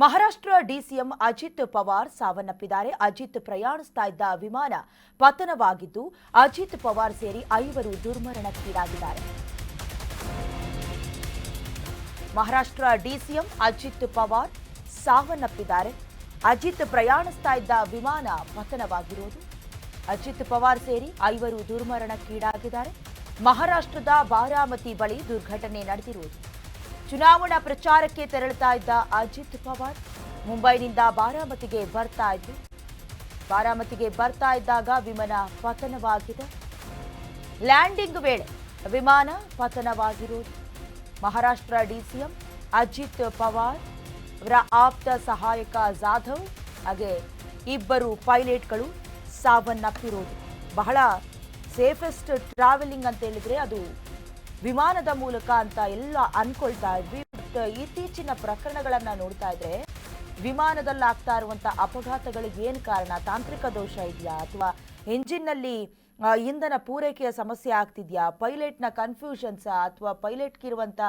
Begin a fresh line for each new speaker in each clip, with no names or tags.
Maharashtra DCM Ajit Pawar ಸಾವನ್ನಪ್ಪಿದ್ದಾರೆ. ಅಜಿತ್ ಪ್ರಯಾಣಿಸ್ತಾ ಇದ್ದ ವಿಮಾನ ಪತನವಾಗಿದ್ದು, ಅಜಿತ್ ಪವಾರ್ ಸೇರಿ 5 ದುರ್ಮರಣಕ್ಕೀಡಾಗಿದ್ದಾರೆ. ಮಹಾರಾಷ್ಟ್ರ ಡಿಸಿಎಂ ಅಜಿತ್ ಪವಾರ್ ಸಾವನ್ನಪ್ಪಿದ್ದಾರೆ. ಅಜಿತ್ ಪ್ರಯಾಣಿಸ್ತಾ ಇದ್ದ ವಿಮಾನ ಪತನವಾಗಿರುವುದು, ಅಜಿತ್ ಪವಾರ್ ಸೇರಿ 5 ದುರ್ಮರಣಕ್ಕೀಡಾಗಿದ್ದಾರೆ. ಮಹಾರಾಷ್ಟ್ರದ ಬಾರಾಮತಿ ಬಳಿ ದುರ್ಘಟನೆ ನಡೆದಿರುವುದು. ಚುನಾವಣಾ ಪ್ರಚಾರಕ್ಕೆ ತೆರಳುತ್ತಾ ಇದ್ದ ಅಜಿತ್ ಪವಾರ್ ಮುಂಬೈನಿಂದ ಬಾರಾಮತಿಗೆ ಬರ್ತಾ ಇದ್ದಾಗ ವಿಮಾನ ಪತನವಾಗಿದೆ. ಲ್ಯಾಂಡಿಂಗ್ ವೇಳೆ ವಿಮಾನ ಪತನವಾಗಿರುವುದು. ಮಹಾರಾಷ್ಟ್ರ ಡಿಸಿಎಂ ಅಜಿತ್ ಪವಾರ್ ಅವರ ಆಪ್ತ ಸಹಾಯಕ ಜಾಧವ್ ಹಾಗೆ 2 ಪೈಲಟ್ಗಳು ಸಾವನ್ನಪ್ಪಿರುವುದು. ಬಹಳ ಸೇಫೆಸ್ಟ್ ಟ್ರಾವೆಲಿಂಗ್ ಅಂತ ಹೇಳಿದ್ರೆ ಅದು ವಿಮಾನದ ಮೂಲಕ ಅಂತ ಎಲ್ಲ ಅನ್ಕೊಳ್ತಾ ಇದ್ವಿ. ಇತ್ತೀಚಿನ ಪ್ರಕರಣಗಳನ್ನ ನೋಡ್ತಾ ಇದ್ರೆ ವಿಮಾನದಲ್ಲಿ ಆಗ್ತಾ ಇರುವಂತ ಅಪಘಾತಗಳಿಗೆ ಏನು ಕಾರಣ? ತಾಂತ್ರಿಕ ದೋಷ ಇದೆಯಾ ಅಥವಾ ಎಂಜಿನ್ನಲ್ಲಿ ಇಂಧನ ಪೂರೈಕೆಯ ಸಮಸ್ಯೆ ಆಗ್ತಿದ್ಯಾ? ಪೈಲಟ್ನ ಕನ್ಫ್ಯೂಷನ್ಸ್ ಅಥವಾ ಪೈಲಟ್ಗಿರುವಂತ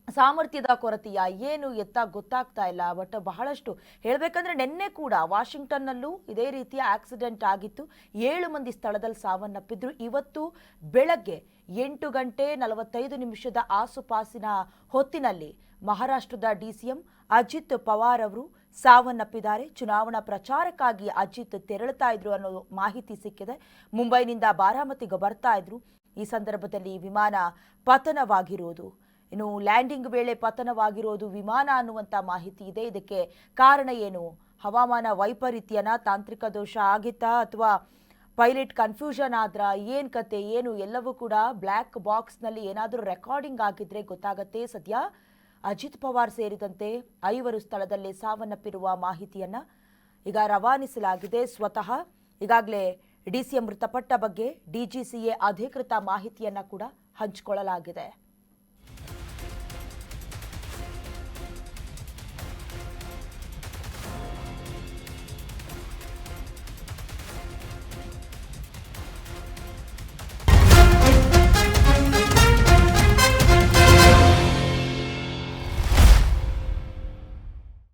ಸಾಮರ್ಥ್ಯದ ಕೊರತೆಯ ಏನು ಎತ್ತ ಗೊತ್ತಾಗ್ತಾ ಇಲ್ಲ. ಬಟ್ ಬಹಳಷ್ಟು ಹೇಳಬೇಕಂದ್ರೆ ನಿನ್ನೆ ಕೂಡ ವಾಷಿಂಗ್ಟನ್ನಲ್ಲೂ ಇದೇ ರೀತಿಯ ಆಕ್ಸಿಡೆಂಟ್ ಆಗಿತ್ತು. 7 ಮಂದಿ ಸ್ಥಳದಲ್ಲಿ ಸಾವನ್ನಪ್ಪಿದ್ರು. ಇವತ್ತು ಬೆಳಗ್ಗೆ 8:45 ಆಸುಪಾಸಿನ ಹೊತ್ತಿನಲ್ಲಿ ಮಹಾರಾಷ್ಟ್ರದ ಡಿಸಿಎಂ ಅಜಿತ್ ಪವಾರ್ ಅವರು ಸಾವನ್ನಪ್ಪಿದ್ದಾರೆ. ಚುನಾವಣಾ ಪ್ರಚಾರಕ್ಕಾಗಿ ಅಜಿತ್ ತೆರಳುತ್ತಾ ಇದ್ರು ಅನ್ನೋ ಮಾಹಿತಿ ಸಿಕ್ಕಿದೆ. ಮುಂಬೈನಿಂದ ಬಾರಾಮತಿಗೆ ಬರ್ತಾ ಇದ್ರು. ಈ ಸಂದರ್ಭದಲ್ಲಿ ವಿಮಾನ ಪತನವಾಗಿರುವುದು, ಇನ್ನು ಲ್ಯಾಂಡಿಂಗ್ ವೇಳೆ ಪತನವಾಗಿರೋದು ವಿಮಾನ ಅನ್ನುವಂಥ ಮಾಹಿತಿ ಇದೆ. ಇದಕ್ಕೆ ಕಾರಣ ಏನು? ಹವಾಮಾನ ವೈಪರೀತ್ಯನ, ತಾಂತ್ರಿಕ ದೋಷ ಆಗಿತ್ತಾ ಅಥವಾ ಪೈಲಟ್ ಕನ್ಫ್ಯೂಷನ್ ಆದ್ರ? ಏನು ಕತೆ ಏನು ಎಲ್ಲವೂ ಕೂಡ ಬ್ಲ್ಯಾಕ್ ಬಾಕ್ಸ್ನಲ್ಲಿ ಏನಾದರೂ ರೆಕಾರ್ಡಿಂಗ್ ಆಗಿದ್ರೆ ಗೊತ್ತಾಗತ್ತೆ. ಸದ್ಯ ಅಜಿತ್ ಪವಾರ್ ಸೇರಿದಂತೆ 5 ಸ್ಥಳದಲ್ಲೇ ಸಾವನ್ನಪ್ಪಿರುವ ಮಾಹಿತಿಯನ್ನ ಈಗ ರವಾನಿಸಲಾಗಿದೆ. ಸ್ವತಃ ಈಗಾಗಲೇ ಡಿಸಿಎಂ ಮೃತಪಟ್ಟ ಬಗ್ಗೆ ಡಿಜಿಸಿಎ ಅಧಿಕೃತ ಮಾಹಿತಿಯನ್ನ ಕೂಡ ಹಂಚಿಕೊಳ್ಳಲಾಗಿದೆ.